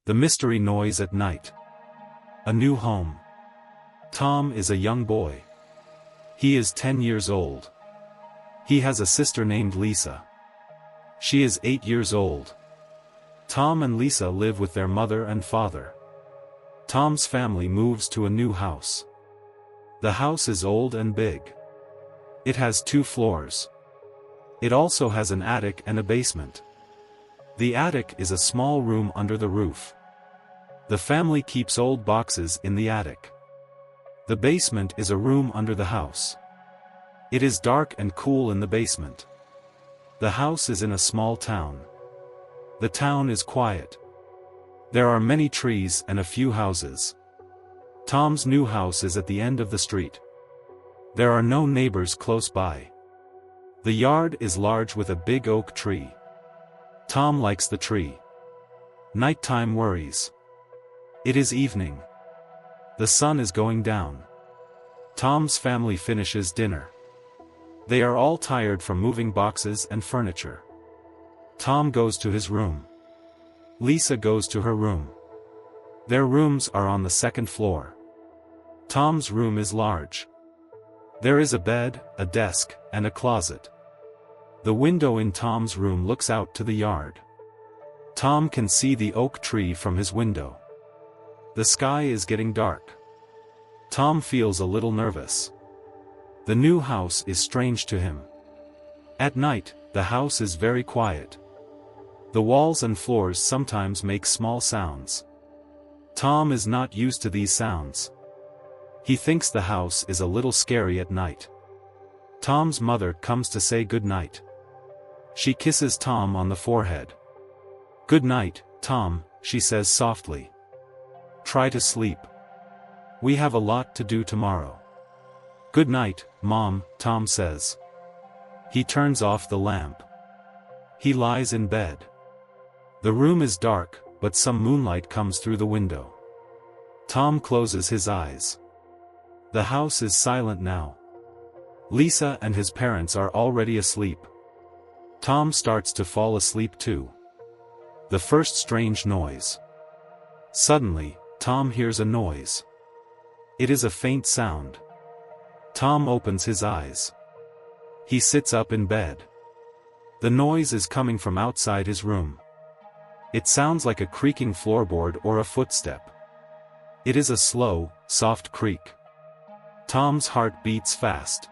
The mystery noise at night. A new home. Tom is a young boy. He is 10 years old. He has a sister named Lisa. She is 8 years old. Tom and Lisa live with their mother and father. Tom's family moves to a new house. The house is old and big. It has 2 floors. It also has an attic and a basement. The attic is a small room under the roof. The family keeps old boxes in the attic. The basement is a room under the house. It is dark and cool in the basement. The house is in a small town. The town is quiet. There are many trees and a few houses. Tom's new house is at the end of the street. There are no neighbors close by. The yard is large with a big oak tree. Tom likes the tree. Nighttime worries. It is evening. The sun is going down. Tom's family finishes dinner. They are all tired from moving boxes and furniture. Tom goes to his room. Lisa goes to her room. Their rooms are on the 2nd floor. Tom's room is large. There is a bed, a desk, and a closet. The window in Tom's room looks out to the yard. Tom can see the oak tree from his window. The sky is getting dark. Tom feels a little nervous. The new house is strange to him. At night, the house is very quiet. The walls and floors sometimes make small sounds. Tom is not used to these sounds. He thinks the house is a little scary at night. Tom's mother comes to say good night. She kisses Tom on the forehead. "Good night, Tom," she says softly. "Try to sleep. We have a lot to do tomorrow." "Good night, Mom," Tom says. He turns off the lamp. He lies in bed. The room is dark, but some moonlight comes through the window. Tom closes his eyes. The house is silent now. Lisa and his parents are already asleep. Tom starts to fall asleep too. The first strange noise. Suddenly, Tom hears a noise. It is a faint sound. Tom opens his eyes. He sits up in bed. The noise is coming from outside his room. It sounds like a creaking floorboard or a footstep. It is a slow, soft creak. Tom's heart beats fast.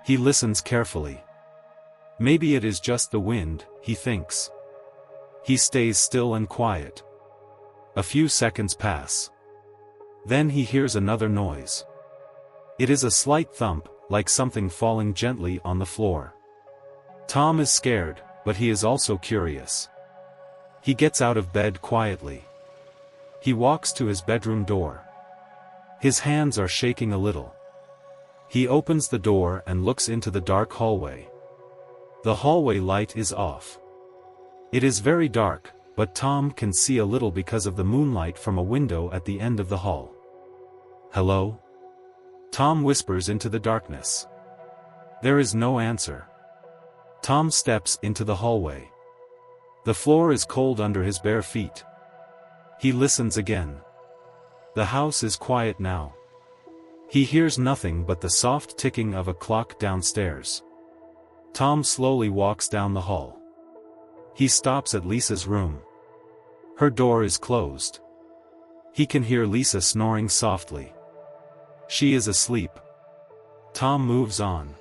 He listens carefully. Maybe it is just the wind, he thinks. He stays still and quiet. A few seconds pass. Then he hears another noise. It is a slight thump, like something falling gently on the floor. Tom is scared, but he is also curious. He gets out of bed quietly. He walks to his bedroom door. His hands are shaking a little. He opens the door and looks into the dark hallway. The hallway light is off. It is very dark, but Tom can see a little because of the moonlight from a window at the end of the hall. "Hello?" Tom whispers into the darkness. There is no answer. Tom steps into the hallway. The floor is cold under his bare feet. He listens again. The house is quiet now. He hears nothing but the soft ticking of a clock downstairs. Tom slowly walks down the hall. He stops at Lisa's room. Her door is closed. He can hear Lisa snoring softly. She is asleep. Tom moves on.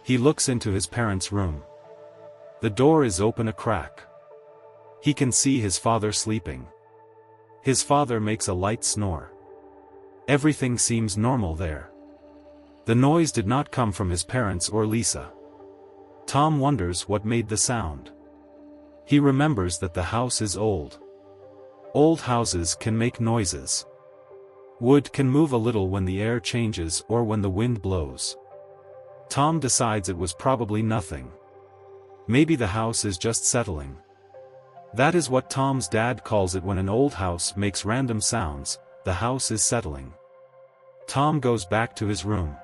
He looks into his parents' room. The door is open a crack. He can see his father sleeping. His father makes a light snore. Everything seems normal there. The noise did not come from his parents or Lisa. Tom wonders what made the sound. He remembers that the house is old. Old houses can make noises. Wood can move a little when the air changes or when the wind blows. Tom decides it was probably nothing. Maybe the house is just settling. That is what Tom's dad calls it when an old house makes random sounds. The house is settling. Tom goes back to his room.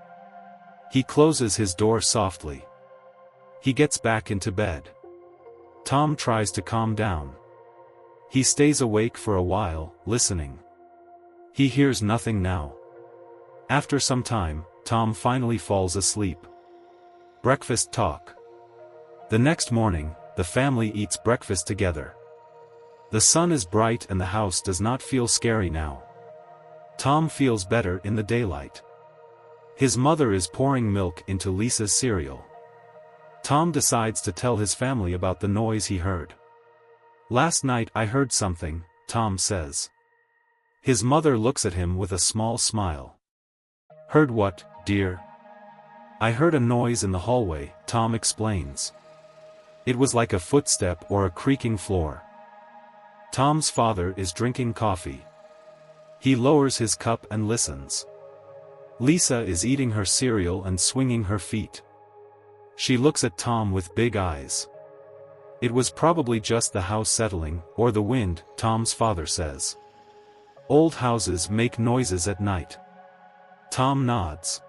He closes his door softly. He gets back into bed. Tom tries to calm down. He stays awake for a while, listening. He hears nothing now. After some time, Tom finally falls asleep. Breakfast talk. The next morning, the family eats breakfast together. The sun is bright and the house does not feel scary now. Tom feels better in the daylight. His mother is pouring milk into Lisa's cereal. Tom decides to tell his family about the noise he heard. "Last night I heard something," Tom says. His mother looks at him with a small smile. "Heard what, dear?" "I heard a noise in the hallway," Tom explains. "It was like a footstep or a creaking floor." Tom's father is drinking coffee. He lowers his cup and listens. Lisa is eating her cereal and swinging her feet. She looks at Tom with big eyes. "It was probably just the house settling, or the wind," Tom's father says. "Old houses make noises at night." Tom nods.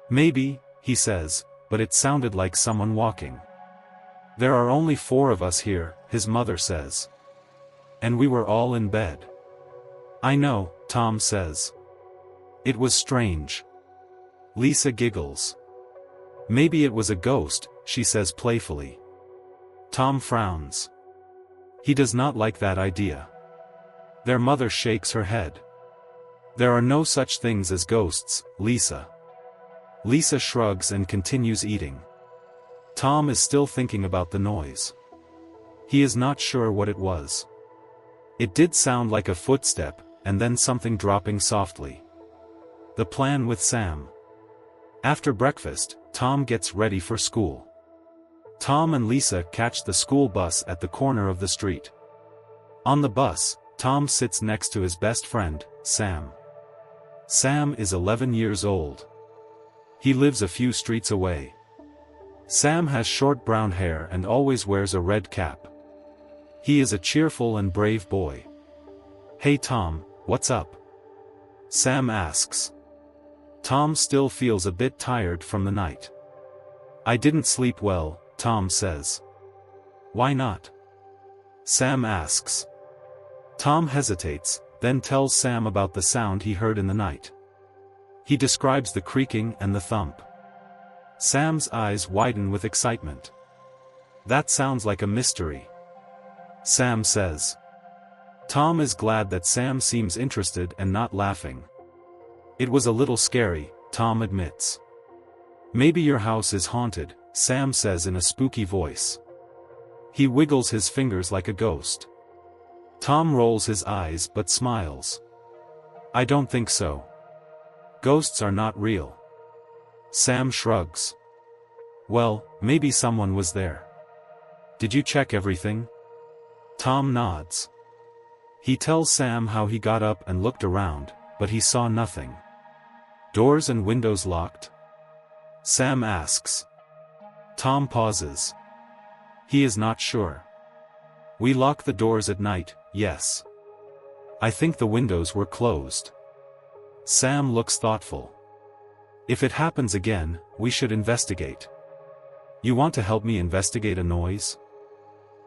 "Maybe," he says, "but it sounded like someone walking." "There are only 4 of us here," his mother says. "And we were all in bed." "I know," Tom says. "It was strange." Lisa giggles. "Maybe it was a ghost," she says playfully. Tom frowns. He does not like that idea. Their mother shakes her head. "There are no such things as ghosts, Lisa." Lisa shrugs and continues eating. Tom is still thinking about the noise. He is not sure what it was. It did sound like a footstep, and then something dropping softly. The plan with Sam. After breakfast, Tom gets ready for school. Tom and Lisa catch the school bus at the corner of the street. On the bus, Tom sits next to his best friend, Sam. Sam is 11 years old. He lives a few streets away. Sam has short brown hair and always wears a red cap. He is a cheerful and brave boy. "Hey Tom, what's up?" Sam asks. Tom still feels a bit tired from the night. "I didn't sleep well," Tom says. "Why not?" Sam asks. Tom hesitates, then tells Sam about the sound he heard in the night. He describes the creaking and the thump. Sam's eyes widen with excitement. "That sounds like a mystery," Sam says. Tom is glad that Sam seems interested and not laughing. "It was a little scary," Tom admits. "Maybe your house is haunted," Sam says in a spooky voice. He wiggles his fingers like a ghost. Tom rolls his eyes but smiles. "I don't think so. Ghosts are not real." Sam shrugs. "Well, maybe someone was there. Did you check everything?" Tom nods. He tells Sam how he got up and looked around, but he saw nothing. "Doors and windows locked?" Sam asks. Tom pauses. He is not sure. "We lock the doors at night, yes. I think the windows were closed." Sam looks thoughtful. "If it happens again, we should investigate." "You want to help me investigate a noise?"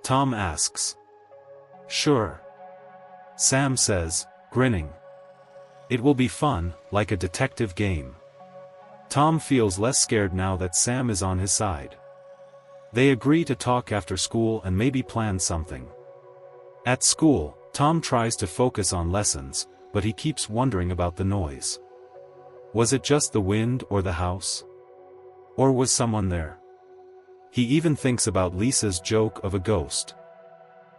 Tom asks. "Sure," Sam says, grinning. "It will be fun, like a detective game." Tom feels less scared now that Sam is on his side. They agree to talk after school and maybe plan something. At school, Tom tries to focus on lessons, but he keeps wondering about the noise. Was it just the wind or the house? Or was someone there? He even thinks about Lisa's joke of a ghost.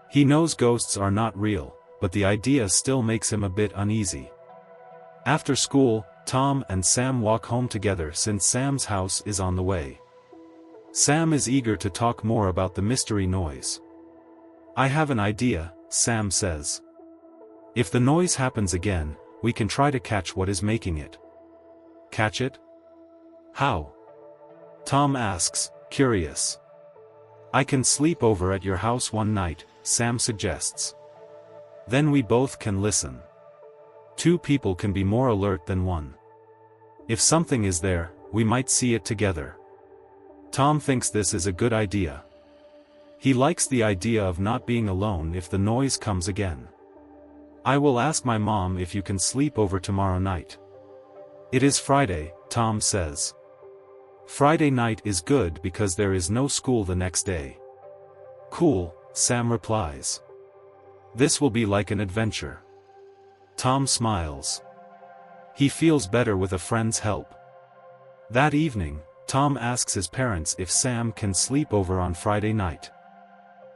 He knows ghosts are not real, but the idea still makes him a bit uneasy. After school, Tom and Sam walk home together since Sam's house is on the way. Sam is eager to talk more about the mystery noise. "I have an idea," Sam says. "If the noise happens again, we can try to catch what is making it." "Catch it? How?" Tom asks, curious. "I can sleep over at your house one night," Sam suggests. "Then we both can listen. 2 people can be more alert than 1. If something is there, we might see it together." Tom thinks this is a good idea. He likes the idea of not being alone if the noise comes again. I will ask my mom if you can sleep over tomorrow night. It is Friday, Tom says. Friday night is good because there is no school the next day. Cool, Sam replies. This will be like an adventure. Tom smiles. He feels better with a friend's help. That evening, Tom asks his parents if Sam can sleep over on Friday night.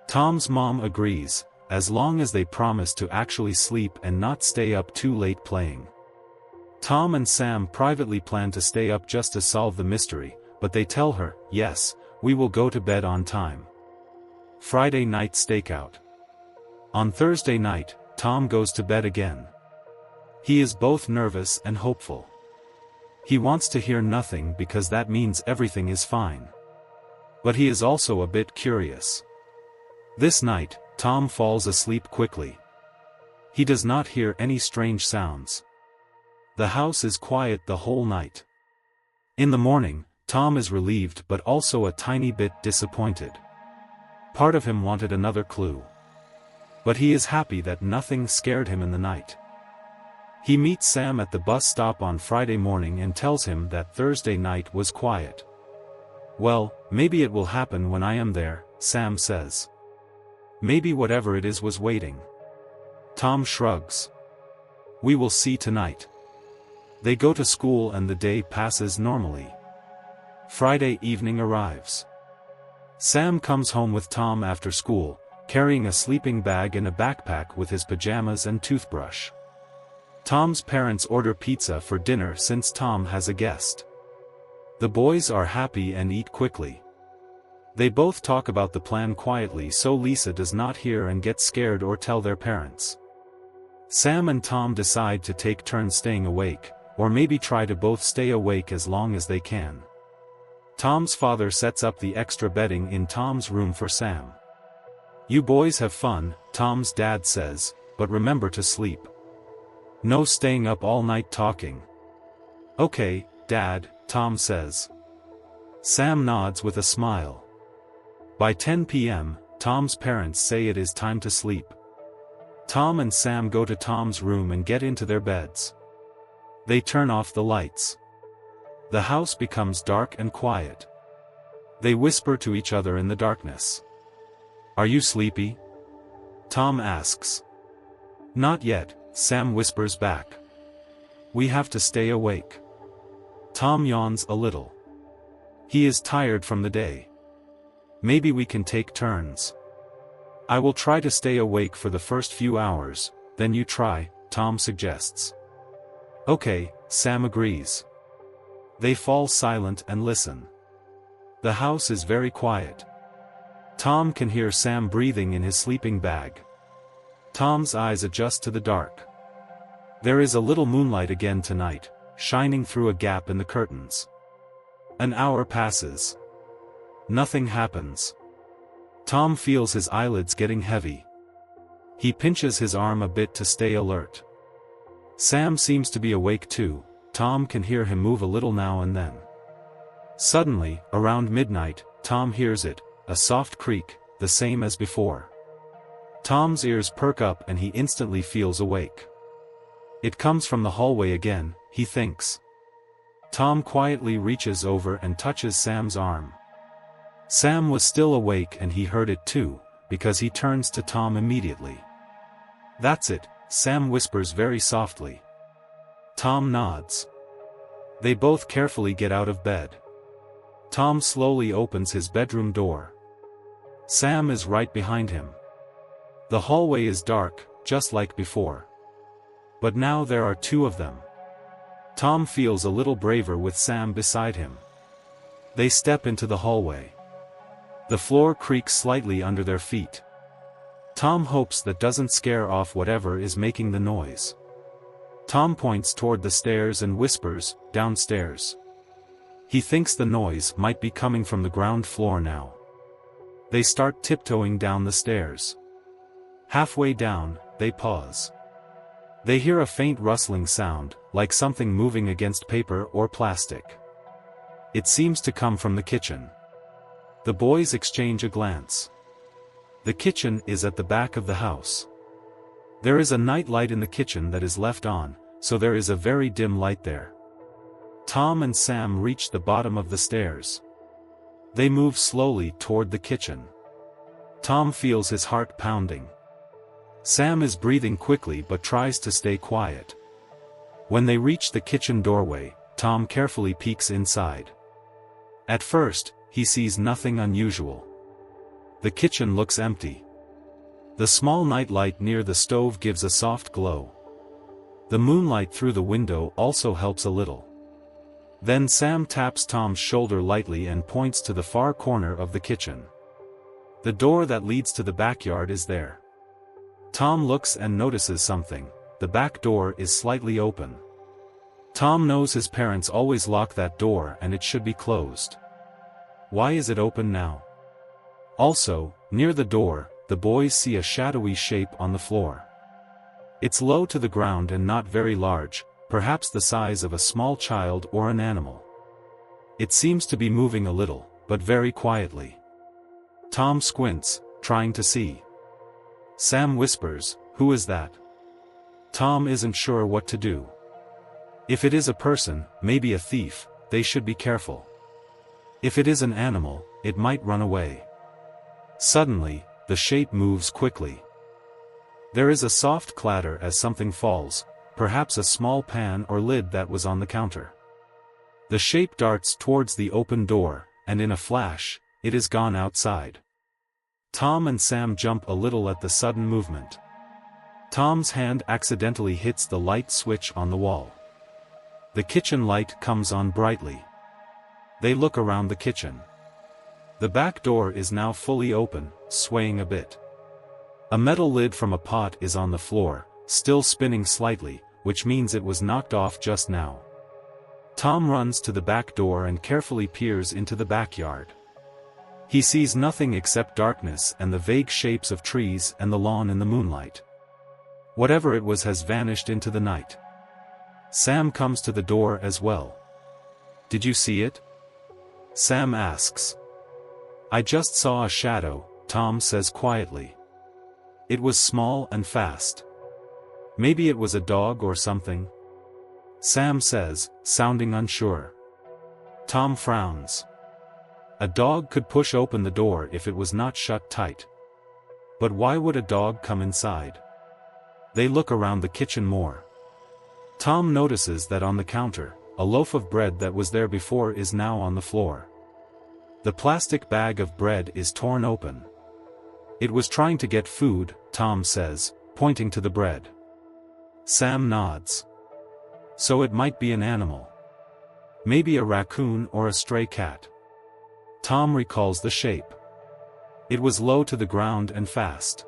Tom's mom agrees, as long as they promise to actually sleep and not stay up too late playing. Tom and Sam privately plan to stay up just to solve the mystery, but they tell her, yes, we will go to bed on time. Friday night stakeout. On Thursday night, Tom goes to bed again. He is both nervous and hopeful. He wants to hear nothing because that means everything is fine. But he is also a bit curious. This night, Tom falls asleep quickly. He does not hear any strange sounds. The house is quiet the whole night. In the morning, Tom is relieved but also a tiny bit disappointed. Part of him wanted another clue. But he is happy that nothing scared him in the night. He meets Sam at the bus stop on Friday morning and tells him that Thursday night was quiet. Well, maybe it will happen when I am there, Sam says. Maybe whatever it is was waiting. Tom shrugs. We will see tonight. They go to school and the day passes normally. Friday evening arrives. Sam comes home with Tom after school, carrying a sleeping bag and a backpack with his pajamas and toothbrush. Tom's parents order pizza for dinner since Tom has a guest. The boys are happy and eat quickly. They both talk about the plan quietly so Lisa does not hear and get scared or tell their parents. Sam and Tom decide to take turns staying awake, or maybe try to both stay awake as long as they can. Tom's father sets up the extra bedding in Tom's room for Sam. You boys have fun, Tom's dad says, but remember to sleep. No staying up all night talking. Okay, Dad, Tom says. Sam nods with a smile. By 10 p.m., Tom's parents say it is time to sleep. Tom and Sam go to Tom's room and get into their beds. They turn off the lights. The house becomes dark and quiet. They whisper to each other in the darkness. Are you sleepy? Tom asks. Not yet, Sam whispers back. We have to stay awake. Tom yawns a little. He is tired from the day. Maybe we can take turns. I will try to stay awake for the first few hours, then you try, Tom suggests. Okay, Sam agrees. They fall silent and listen. The house is very quiet. Tom can hear Sam breathing in his sleeping bag. Tom's eyes adjust to the dark. There is a little moonlight again tonight, shining through a gap in the curtains. An hour passes. Nothing happens. Tom feels his eyelids getting heavy. He pinches his arm a bit to stay alert. Sam seems to be awake too. Tom can hear him move a little now and then. Suddenly, around midnight, Tom hears it, a soft creak, the same as before. Tom's ears perk up and he instantly feels awake. It comes from the hallway again, he thinks. Tom quietly reaches over and touches Sam's arm. Sam was still awake and he heard it too, because he turns to Tom immediately. That's it, Sam whispers very softly. Tom nods. They both carefully get out of bed. Tom slowly opens his bedroom door. Sam is right behind him. The hallway is dark, just like before. But now there are two of them. Tom feels a little braver with Sam beside him. They step into the hallway. The floor creaks slightly under their feet. Tom hopes that doesn't scare off whatever is making the noise. Tom points toward the stairs and whispers, downstairs. He thinks the noise might be coming from the ground floor now. They start tiptoeing down the stairs. Halfway down, they pause. They hear a faint rustling sound, like something moving against paper or plastic. It seems to come from the kitchen. The boys exchange a glance. The kitchen is at the back of the house. There is a night light in the kitchen that is left on, so there is a very dim light there. Tom and Sam reach the bottom of the stairs. They move slowly toward the kitchen. Tom feels his heart pounding. Sam is breathing quickly but tries to stay quiet. When they reach the kitchen doorway, Tom carefully peeks inside. At first, he sees nothing unusual. The kitchen looks empty. The small night light near the stove gives a soft glow. The moonlight through the window also helps a little. Then Sam taps Tom's shoulder lightly and points to the far corner of the kitchen. The door that leads to the backyard is there. Tom looks and notices something. The back door is slightly open. Tom knows his parents always lock that door and it should be closed. Why is it open now? Also, near the door, the boys see a shadowy shape on the floor. It's low to the ground and not very large, perhaps the size of a small child or an animal. It seems to be moving a little, but very quietly. Tom squints, trying to see. Sam whispers, "Who is that?" Tom isn't sure what to do. If it is a person, maybe a thief, they should be careful. If it is an animal, it might run away. Suddenly, the shape moves quickly. There is a soft clatter as something falls, perhaps a small pan or lid that was on the counter. The shape darts towards the open door, and in a flash, it is gone outside. Tom and Sam jump a little at the sudden movement. Tom's hand accidentally hits the light switch on the wall. The kitchen light comes on brightly. They look around the kitchen. The back door is now fully open, swaying a bit. A metal lid from a pot is on the floor, still spinning slightly, which means it was knocked off just now. Tom runs to the back door and carefully peers into the backyard. He sees nothing except darkness and the vague shapes of trees and the lawn in the moonlight. Whatever it was has vanished into the night. Sam comes to the door as well. "Did you see it?" Sam asks. "I just saw a shadow," Tom says quietly. "It was small and fast. Maybe it was a dog or something?" Sam says, sounding unsure. Tom frowns. A dog could push open the door if it was not shut tight. But why would a dog come inside? They look around the kitchen more. Tom notices that on the counter, a loaf of bread that was there before is now on the floor. The plastic bag of bread is torn open. "It was trying to get food," Tom says, pointing to the bread. Sam nods. "So it might be an animal. Maybe a raccoon or a stray cat." Tom recalls the shape. It was low to the ground and fast.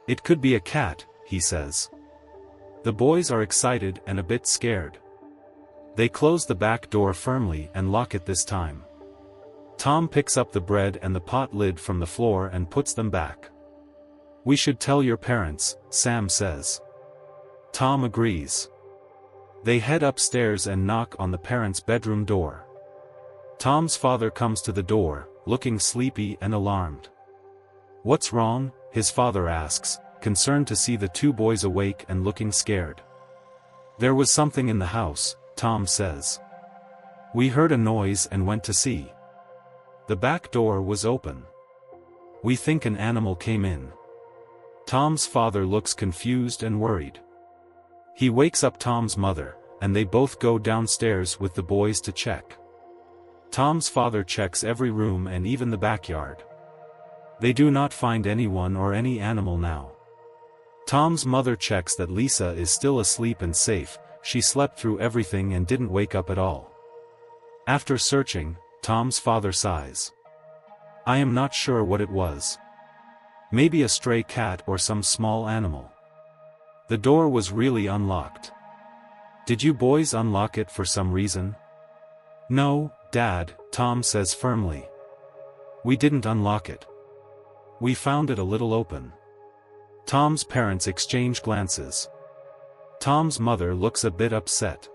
"It could be a cat," he says. The boys are excited and a bit scared. They close the back door firmly and lock it this time. Tom picks up the bread and the pot lid from the floor and puts them back. "We should tell your parents," Sam says. Tom agrees. They head upstairs and knock on the parents' bedroom door. Tom's father comes to the door, looking sleepy and alarmed. "What's wrong?" his father asks, concerned to see the two boys awake and looking scared. "There was something in the house," Tom says. "We heard a noise and went to see. The back door was open. We think an animal came in." Tom's father looks confused and worried. He wakes up Tom's mother, and they both go downstairs with the boys to check. Tom's father checks every room and even the backyard. They do not find anyone or any animal now. Tom's mother checks that Lisa is still asleep and safe. She slept through everything and didn't wake up at all. After searching, Tom's father sighs. "I am not sure what it was. Maybe a stray cat or some small animal." The door was really unlocked. "Did you boys unlock it for some reason?" "No, Dad," Tom says firmly. "We didn't unlock it. We found it a little open." Tom's parents exchange glances. Tom's mother looks a bit upset.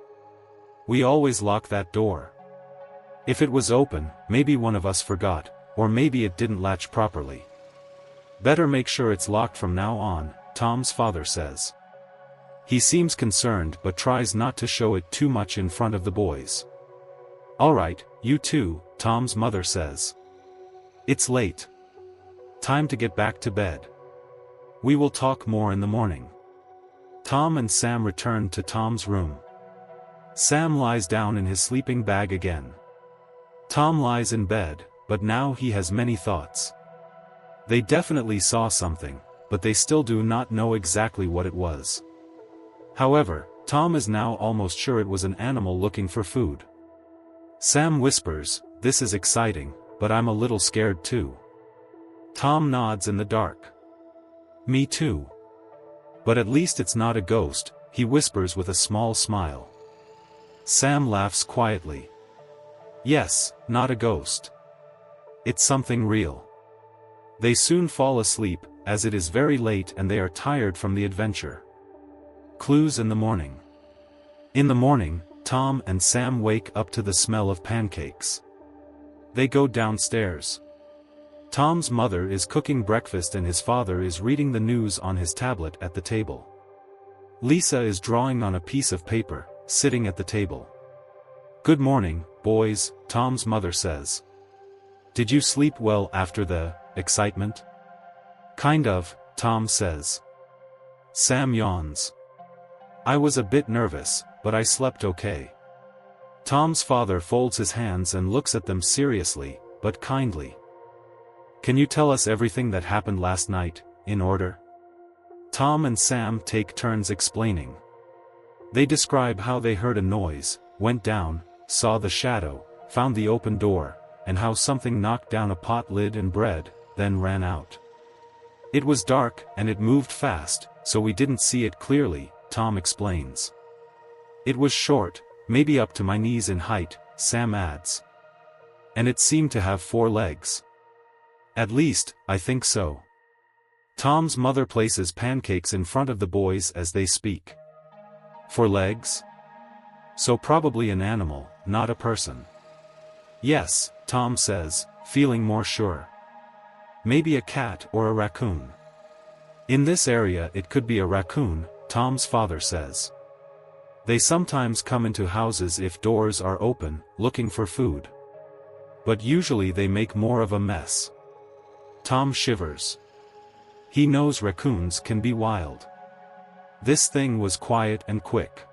"We always lock that door. If it was open, maybe one of us forgot, or maybe it didn't latch properly." Better make sure it's locked from now on, Tom's father says. He seems concerned but tries not to show it too much in front of the boys. Alright, you too, Tom's mother says. It's late. Time to get back to bed. We will talk more in the morning. Tom and Sam return to Tom's room. Sam lies down in his sleeping bag again. Tom lies in bed, but now he has many thoughts. They definitely saw something, but they still do not know exactly what it was. However, Tom is now almost sure it was an animal looking for food. Sam whispers, "This is exciting, but I'm a little scared too." Tom nods in the dark. "Me too. But at least it's not a ghost," he whispers with a small smile. Sam laughs quietly. "Yes, not a ghost. It's something real." They soon fall asleep, as it is very late and they are tired from the adventure. Clues in the morning. In the morning, Tom and Sam wake up to the smell of pancakes. They go downstairs. Tom's mother is cooking breakfast and his father is reading the news on his tablet at the table. Lisa is drawing on a piece of paper, sitting at the table. "Good morning, boys," Tom's mother says. "Did you sleep well after the excitement?" "Kind of," Tom says. Sam yawns. "I was a bit nervous, but I slept okay." Tom's father folds his hands and looks at them seriously, but kindly. "Can you tell us everything that happened last night, in order?" Tom and Sam take turns explaining. They describe how they heard a noise, went down, saw the shadow, found the open door, and how something knocked down a pot lid and bread, then ran out. "It was dark and it moved fast, so we didn't see it clearly," Tom explains. "It was short, maybe up to my knees in height," Sam adds. "And it seemed to have 4 legs. At least, I think so." Tom's mother places pancakes in front of the boys as they speak. 4 legs? So probably an animal, not a person. "Yes," Tom says, feeling more sure. "Maybe a cat or a raccoon." "In this area it could be a raccoon," Tom's father says. "They sometimes come into houses if doors are open, looking for food. But usually they make more of a mess." Tom shivers. He knows raccoons can be wild. This thing was quiet and quick.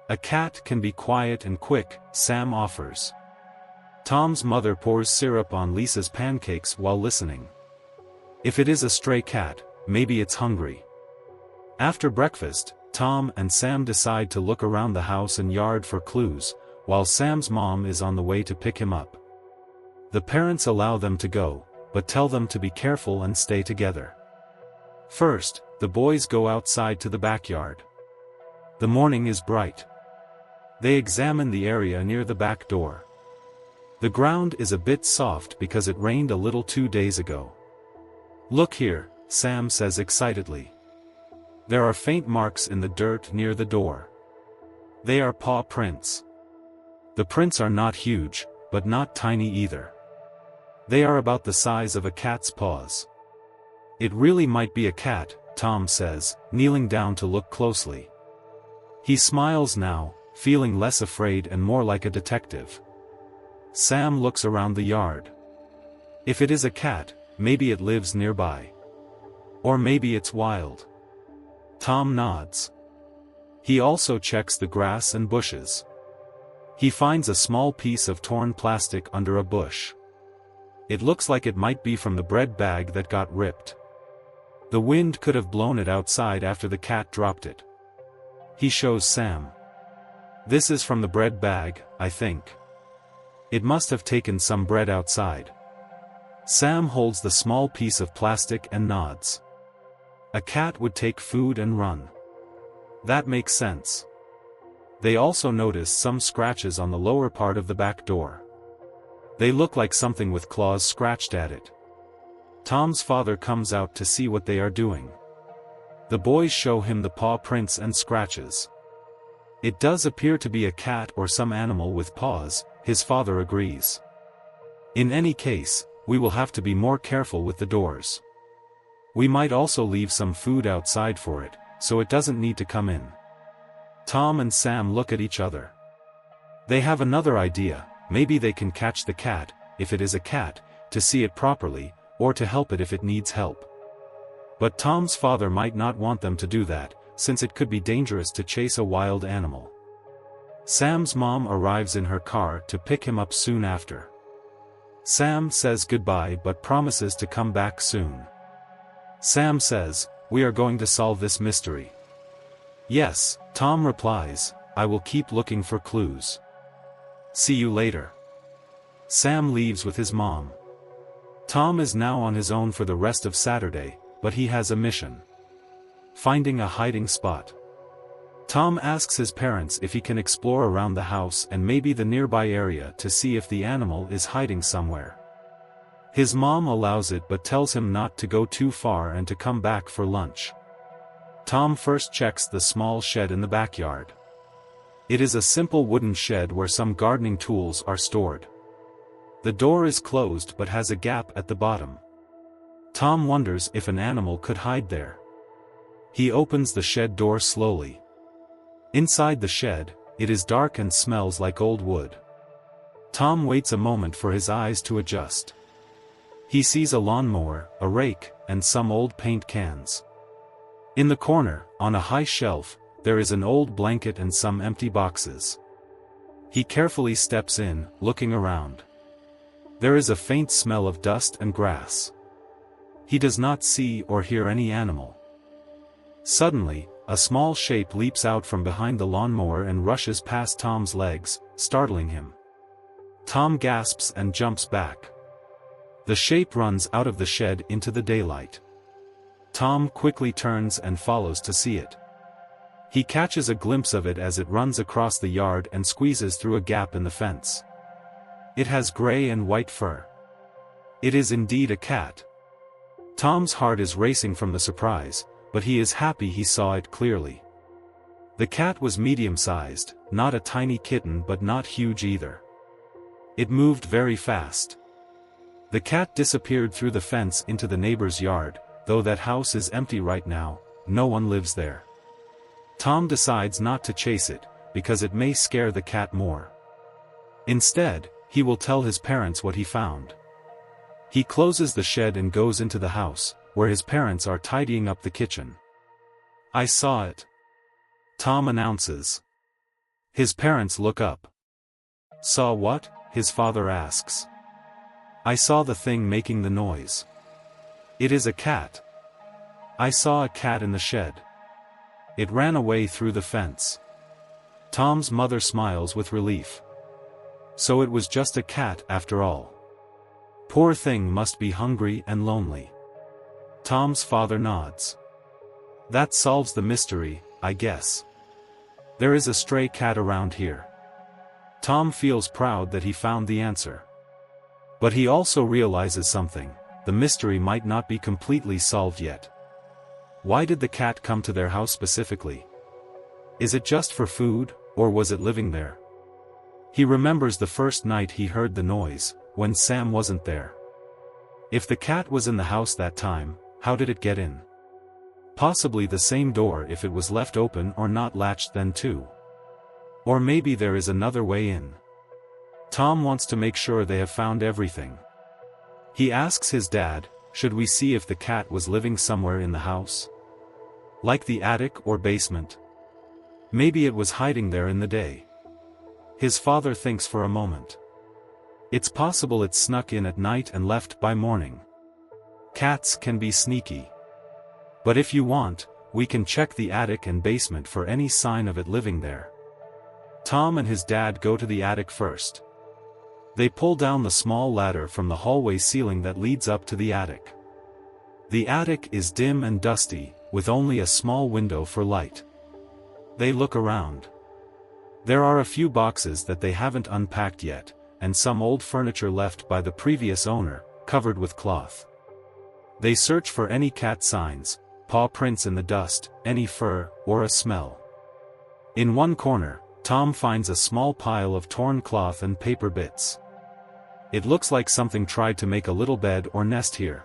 "A cat can be quiet and quick," Sam offers. Tom's mother pours syrup on Lisa's pancakes while listening. "If it is a stray cat, maybe it's hungry." After breakfast, Tom and Sam decide to look around the house and yard for clues, while Sam's mom is on the way to pick him up. The parents allow them to go, but tell them to be careful and stay together. First, the boys go outside to the backyard. The morning is bright. They examine the area near the back door. The ground is a bit soft because it rained a little 2 days ago. "Look here," Sam says excitedly. There are faint marks in the dirt near the door. They are paw prints. The prints are not huge, but not tiny either. They are about the size of a cat's paws. "It really might be a cat," Tom says, kneeling down to look closely. He smiles now, feeling less afraid and more like a detective. Sam looks around the yard. If it is a cat, maybe it lives nearby. Or maybe it's wild. Tom nods. He also checks the grass and bushes. He finds a small piece of torn plastic under a bush. It looks like it might be from the bread bag that got ripped. The wind could have blown it outside after the cat dropped it. He shows Sam. "This is from the bread bag, I think. It must have taken some bread outside." Sam holds the small piece of plastic and nods. A cat would take food and run. That makes sense. They also notice some scratches on the lower part of the back door. They look like something with claws scratched at it. Tom's father comes out to see what they are doing. The boys show him the paw prints and scratches. It does appear to be a cat or some animal with paws, his father agrees. "In any case, we will have to be more careful with the doors. We might also leave some food outside for it, so it doesn't need to come in. Tom and Sam look at each other. They have another idea. Maybe they can catch the cat, if it is a cat, to see it properly, or to help it if it needs help. But Tom's father might not want them to do that, since it could be dangerous to chase a wild animal. Sam's mom arrives in her car to pick him up soon after. Sam says goodbye but promises to come back soon. Sam says, "We are going to solve this mystery." "Yes," Tom replies, "I will keep looking for clues. See you later." Sam leaves with his mom. Tom is now on his own for the rest of Saturday, but he has a mission: finding a hiding spot. Tom asks his parents if he can explore around the house and maybe the nearby area to see if the animal is hiding somewhere. His mom allows it but tells him not to go too far and to come back for lunch. Tom first checks the small shed in the backyard. It is a simple wooden shed where some gardening tools are stored. The door is closed but has a gap at the bottom. Tom wonders if an animal could hide there. He opens the shed door slowly. Inside the shed, it is dark and smells like old wood. Tom waits a moment for his eyes to adjust. He sees a lawnmower, a rake, and some old paint cans. In the corner, on a high shelf, there is an old blanket and some empty boxes. He carefully steps in, looking around. There is a faint smell of dust and grass. He does not see or hear any animal. Suddenly, a small shape leaps out from behind the lawnmower and rushes past Tom's legs, startling him. Tom gasps and jumps back. The shape runs out of the shed into the daylight. Tom quickly turns and follows to see it. He catches a glimpse of it as it runs across the yard and squeezes through a gap in the fence. It has gray and white fur. It is indeed a cat. Tom's heart is racing from the surprise, but he is happy he saw it clearly. The cat was medium-sized, not a tiny kitten but not huge either. It moved very fast. The cat disappeared through the fence into the neighbor's yard, though that house is empty right now, no one lives there. Tom decides not to chase it, because it may scare the cat more. Instead, he will tell his parents what he found. He closes the shed and goes into the house, where his parents are tidying up the kitchen. "I saw it," Tom announces. His parents look up. "Saw what?" his father asks. "I saw the thing making the noise. It is a cat. I saw a cat in the shed. It ran away through the fence." Tom's mother smiles with relief. So it was just a cat after all. Poor thing must be hungry and lonely. Tom's father nods. "That solves the mystery, I guess. There is a stray cat around here." Tom feels proud that he found the answer. But he also realizes something: the mystery might not be completely solved yet. Why did the cat come to their house specifically? Is it just for food, or was it living there? He remembers the first night he heard the noise, when Sam wasn't there. If the cat was in the house that time, how did it get in? Possibly the same door if it was left open or not latched then too. Or maybe there is another way in. Tom wants to make sure they have found everything. He asks his dad, should we see if the cat was living somewhere in the house? Like the attic or basement? Maybe it was hiding there in the day. His father thinks for a moment. It's possible it snuck in at night and left by morning. Cats can be sneaky. But if you want, we can check the attic and basement for any sign of it living there. Tom and his dad go to the attic first. They pull down the small ladder from the hallway ceiling that leads up to the attic. The attic is dim and dusty, with only a small window for light. They look around. There are a few boxes that they haven't unpacked yet, and some old furniture left by the previous owner, covered with cloth. They search for any cat signs, paw prints in the dust, any fur, or a smell. In one corner, Tom finds a small pile of torn cloth and paper bits. It looks like something tried to make a little bed or nest here.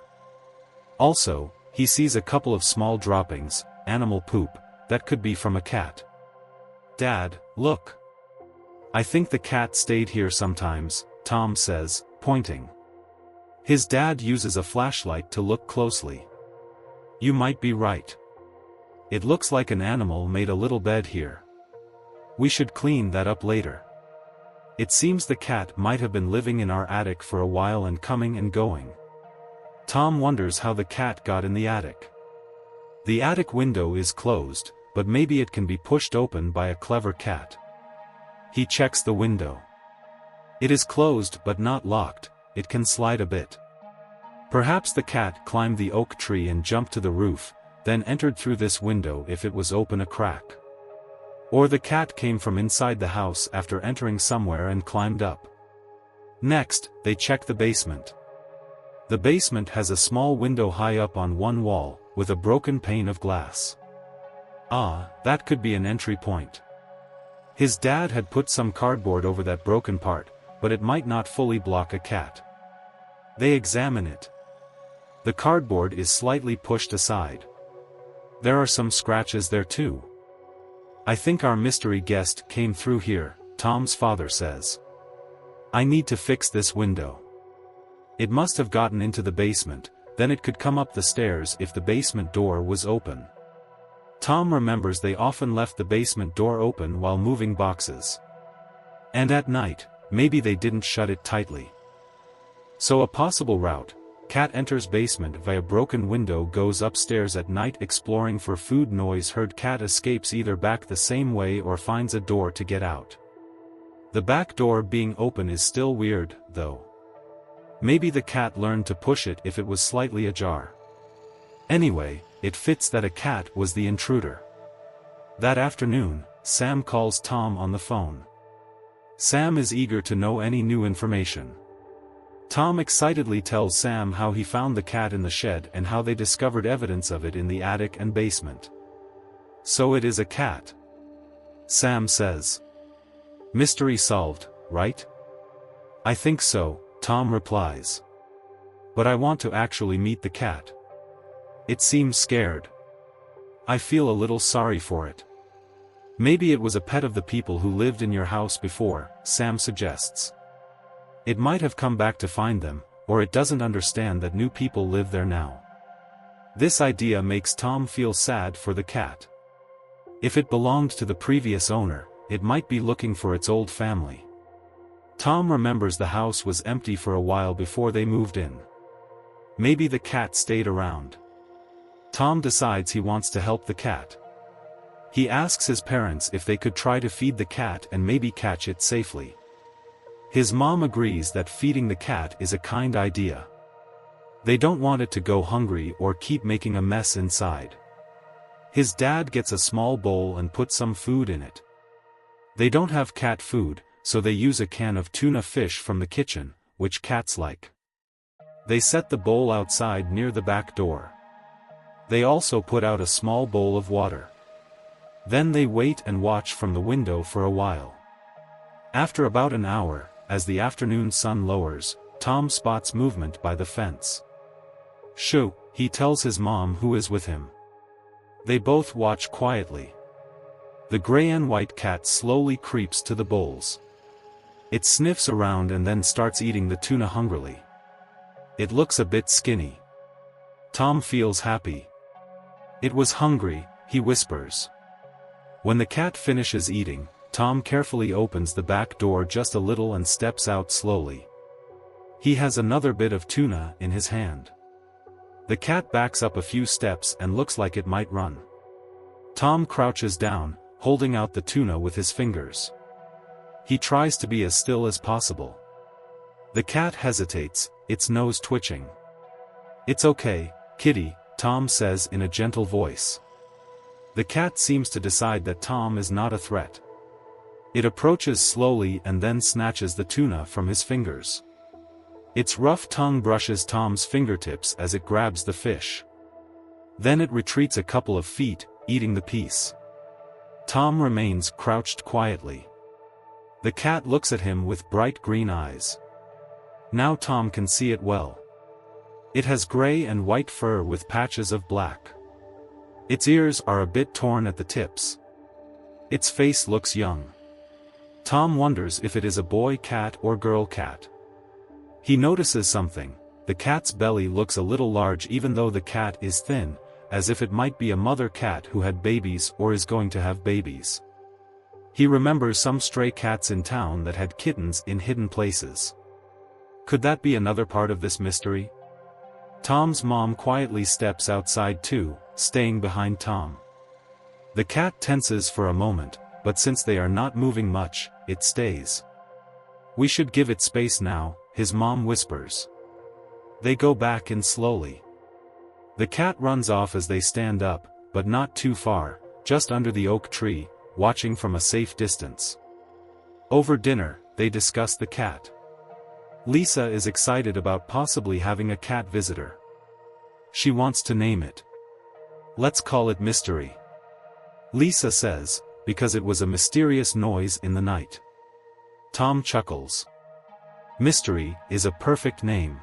Also, He sees a couple of small droppings, animal poop, that could be from a cat. "Dad, look. I think the cat stayed here sometimes," Tom says, pointing. His dad uses a flashlight to look closely. "You might be right. It looks like an animal made a little bed here. We should clean that up later. It seems the cat might have been living in our attic for a while and coming and going." Tom wonders how the cat got in the attic. The attic window is closed, but maybe it can be pushed open by a clever cat. He checks the window. It is closed but not locked, it can slide a bit. Perhaps the cat climbed the oak tree and jumped to the roof, then entered through this window if it was open a crack. Or the cat came from inside the house after entering somewhere and climbed up. Next, they check the basement. The basement has a small window high up on one wall, with a broken pane of glass. Ah, that could be an entry point. His dad had put some cardboard over that broken part, but it might not fully block a cat. They examine it. The cardboard is slightly pushed aside. There are some scratches there too. "I think our mystery guest came through here," Tom's father says. "I need to fix this window. It must have gotten into the basement, then it could come up the stairs if the basement door was open." Tom remembers they often left the basement door open while moving boxes. And at night, maybe they didn't shut it tightly. So a possible route: cat enters basement via broken window, goes upstairs at night exploring for food, noise heard, cat escapes either back the same way or finds a door to get out. The back door being open is still weird, though. Maybe the cat learned to push it if it was slightly ajar. Anyway, it fits that a cat was the intruder. That afternoon, Sam calls Tom on the phone. Sam is eager to know any new information. Tom excitedly tells Sam how he found the cat in the shed and how they discovered evidence of it in the attic and basement. "So it is a cat," Sam says. "Mystery solved, right?" "I think so," Tom replies. "But I want to actually meet the cat. It seems scared. I feel a little sorry for it." "Maybe it was a pet of the people who lived in your house before," Sam suggests. "It might have come back to find them, or it doesn't understand that new people live there now." This idea makes Tom feel sad for the cat. If it belonged to the previous owner, it might be looking for its old family. Tom remembers the house was empty for a while before they moved in. Maybe the cat stayed around. Tom decides he wants to help the cat. He asks his parents if they could try to feed the cat and maybe catch it safely. His mom agrees that feeding the cat is a kind idea. They don't want it to go hungry or keep making a mess inside. His dad gets a small bowl and puts some food in it. They don't have cat food, so they use a can of tuna fish from the kitchen, which cats like. They set the bowl outside near the back door. They also put out a small bowl of water. Then they wait and watch from the window for a while. After about an hour, as the afternoon sun lowers, Tom spots movement by the fence. "Shoo," he tells his mom, who is with him. They both watch quietly. The gray and white cat slowly creeps to the bowls. It sniffs around and then starts eating the tuna hungrily. It looks a bit skinny. Tom feels happy. "It was hungry," he whispers. When the cat finishes eating, Tom carefully opens the back door just a little and steps out slowly. He has another bit of tuna in his hand. The cat backs up a few steps and looks like it might run. Tom crouches down, holding out the tuna with his fingers. He tries to be as still as possible. The cat hesitates, its nose twitching. "It's okay, kitty," Tom says in a gentle voice. The cat seems to decide that Tom is not a threat. It approaches slowly and then snatches the tuna from his fingers. Its rough tongue brushes Tom's fingertips as it grabs the fish. Then it retreats a couple of feet, eating the piece. Tom remains crouched quietly. The cat looks at him with bright green eyes. Now Tom can see it well. It has gray and white fur with patches of black. Its ears are a bit torn at the tips. Its face looks young. Tom wonders if it is a boy cat or girl cat. He notices something. The cat's belly looks a little large even though the cat is thin, as if it might be a mother cat who had babies or is going to have babies. He remembers some stray cats in town that had kittens in hidden places. Could that be another part of this mystery? Tom's mom quietly steps outside too, staying behind Tom. The cat tenses for a moment, but since they are not moving much, it stays. "We should give it space now," his mom whispers. They go back in slowly. The cat runs off as they stand up, but not too far, just under the oak tree, watching from a safe distance. Over dinner, they discuss the cat. Lisa is excited about possibly having a cat visitor. She wants to name it. "Let's call it Mystery," Lisa says, because it was a mysterious noise in the night. Tom chuckles. Mystery is a perfect name.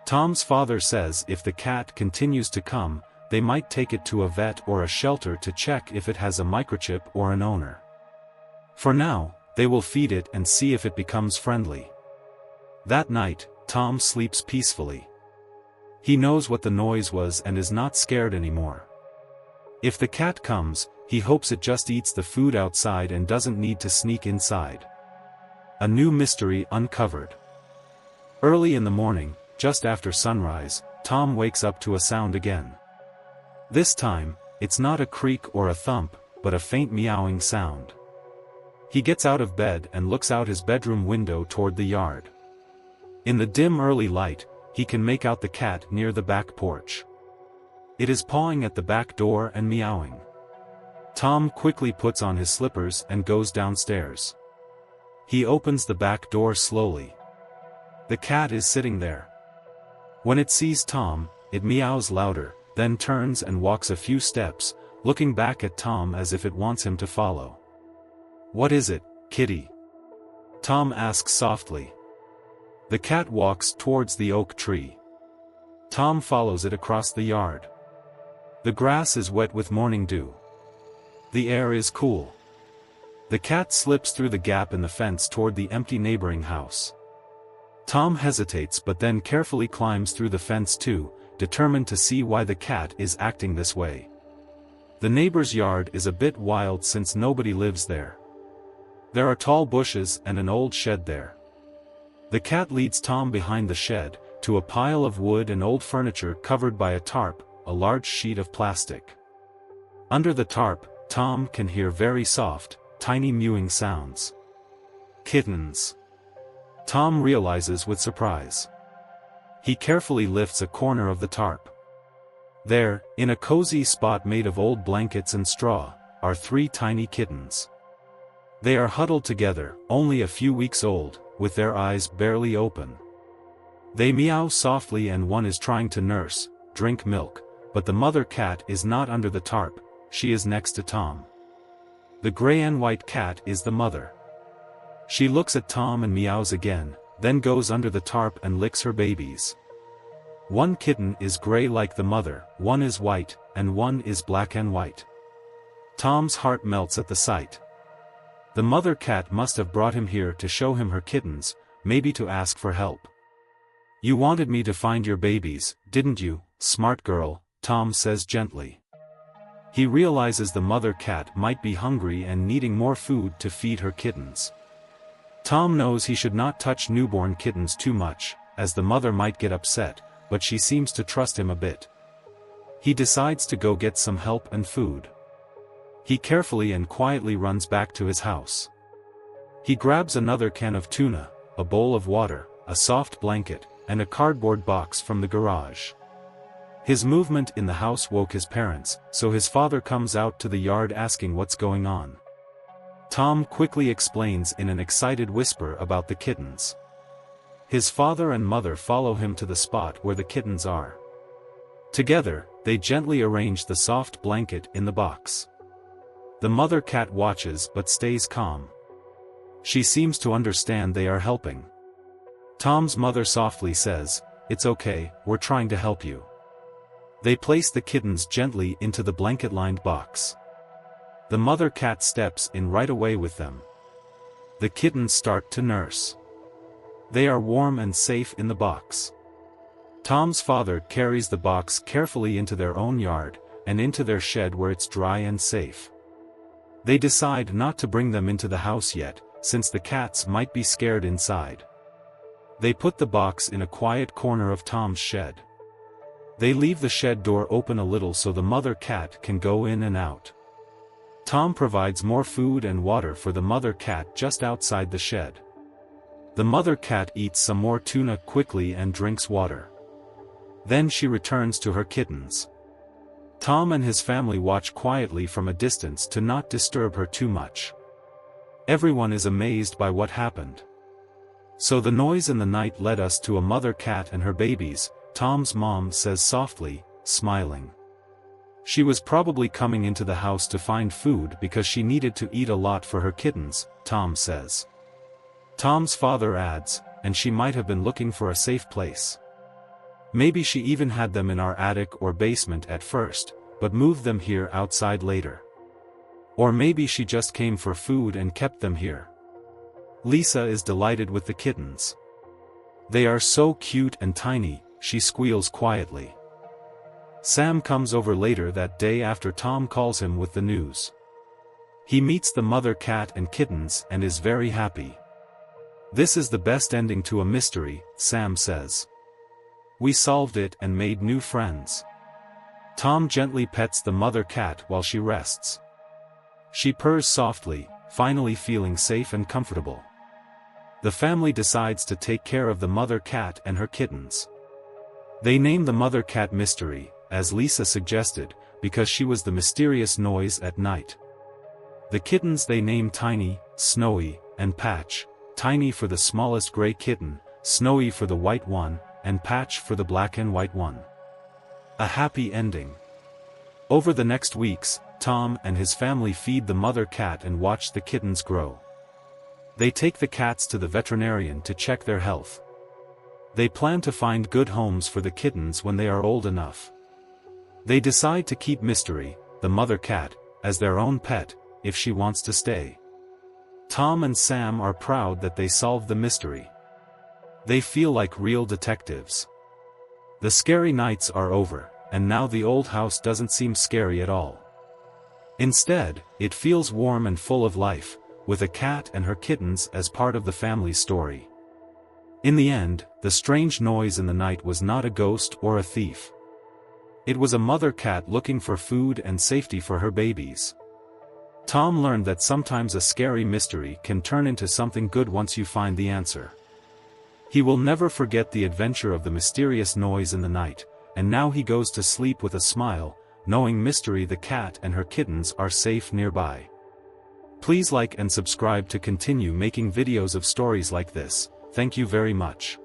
Tom's father says if the cat continues to come, they might take it to a vet or a shelter to check if it has a microchip or an owner. For now, they will feed it and see if it becomes friendly. That night, Tom sleeps peacefully. He knows what the noise was and is not scared anymore. If the cat comes, he hopes it just eats the food outside and doesn't need to sneak inside. A new mystery uncovered. Early in the morning, just after sunrise, Tom wakes up to a sound again. This time, it's not a creak or a thump, but a faint meowing sound. He gets out of bed and looks out his bedroom window toward the yard. In the dim early light, he can make out the cat near the back porch. It is pawing at the back door and meowing. Tom quickly puts on his slippers and goes downstairs. He opens the back door slowly. The cat is sitting there. When it sees Tom, it meows louder, then turns and walks a few steps, looking back at Tom as if it wants him to follow. "What is it, kitty?" Tom asks softly. The cat walks towards the oak tree. Tom follows it across the yard. The grass is wet with morning dew. The air is cool. The cat slips through the gap in the fence toward the empty neighboring house. Tom hesitates but then carefully climbs through the fence too, determined to see why the cat is acting this way. The neighbor's yard is a bit wild since nobody lives there. There are tall bushes and an old shed there. The cat leads Tom behind the shed, to a pile of wood and old furniture covered by a tarp, a large sheet of plastic. Under the tarp, Tom can hear very soft, tiny mewing sounds. Kittens. Tom realizes with surprise. He carefully lifts a corner of the tarp. There, in a cozy spot made of old blankets and straw, are 3 tiny kittens. They are huddled together, only a few weeks old, with their eyes barely open. They meow softly and one is trying to drink milk, but the mother cat is not under the tarp, she is next to Tom. The gray and white cat is the mother. She looks at Tom and meows again, then goes under the tarp and licks her babies. One kitten is gray like the mother, one is white, and one is black and white. Tom's heart melts at the sight. The mother cat must have brought him here to show him her kittens, maybe to ask for help. "You wanted me to find your babies, didn't you, smart girl?" Tom says gently. He realizes the mother cat might be hungry and needing more food to feed her kittens. Tom knows he should not touch newborn kittens too much, as the mother might get upset, but she seems to trust him a bit. He decides to go get some help and food. He carefully and quietly runs back to his house. He grabs another can of tuna, a bowl of water, a soft blanket, and a cardboard box from the garage. His movement in the house woke his parents, so his father comes out to the yard asking what's going on. Tom quickly explains in an excited whisper about the kittens. His father and mother follow him to the spot where the kittens are. Together, they gently arrange the soft blanket in the box. The mother cat watches but stays calm. She seems to understand they are helping. Tom's mother softly says, "It's okay, we're trying to help you." They place the kittens gently into the blanket-lined box. The mother cat steps in right away with them. The kittens start to nurse. They are warm and safe in the box. Tom's father carries the box carefully into their own yard, and into their shed where it's dry and safe. They decide not to bring them into the house yet, since the cats might be scared inside. They put the box in a quiet corner of Tom's shed. They leave the shed door open a little so the mother cat can go in and out. Tom provides more food and water for the mother cat just outside the shed. The mother cat eats some more tuna quickly and drinks water. Then she returns to her kittens. Tom and his family watch quietly from a distance to not disturb her too much. Everyone is amazed by what happened. "So the noise in the night led us to a mother cat and her babies," Tom's mom says softly, smiling. "She was probably coming into the house to find food because she needed to eat a lot for her kittens," Tom says. Tom's father adds, "And she might have been looking for a safe place. Maybe she even had them in our attic or basement at first, but moved them here outside later. Or maybe she just came for food and kept them here." Lisa is delighted with the kittens. "They are so cute and tiny," she squeals quietly. Sam comes over later that day after Tom calls him with the news. He meets the mother cat and kittens and is very happy. "This is the best ending to a mystery," Sam says. "We solved it and made new friends." Tom gently pets the mother cat while she rests. She purrs softly, finally feeling safe and comfortable. The family decides to take care of the mother cat and her kittens. They name the mother cat Mystery, as Lisa suggested, because she was the mysterious noise at night. The kittens they name Tiny, Snowy, and Patch, Tiny for the smallest gray kitten, Snowy for the white one, and Patch for the black and white one. A happy ending. Over the next weeks, Tom and his family feed the mother cat and watch the kittens grow. They take the cats to the veterinarian to check their health. They plan to find good homes for the kittens when they are old enough. They decide to keep Mystery, the mother cat, as their own pet, if she wants to stay. Tom and Sam are proud that they solved the mystery. They feel like real detectives. The scary nights are over, and now the old house doesn't seem scary at all. Instead, it feels warm and full of life, with a cat and her kittens as part of the family story. In the end, the strange noise in the night was not a ghost or a thief. It was a mother cat looking for food and safety for her babies. Tom learned that sometimes a scary mystery can turn into something good once you find the answer. He will never forget the adventure of the mysterious noise in the night, and now he goes to sleep with a smile, knowing Mystery the cat and her kittens are safe nearby. Please like and subscribe to continue making videos of stories like this. Thank you very much.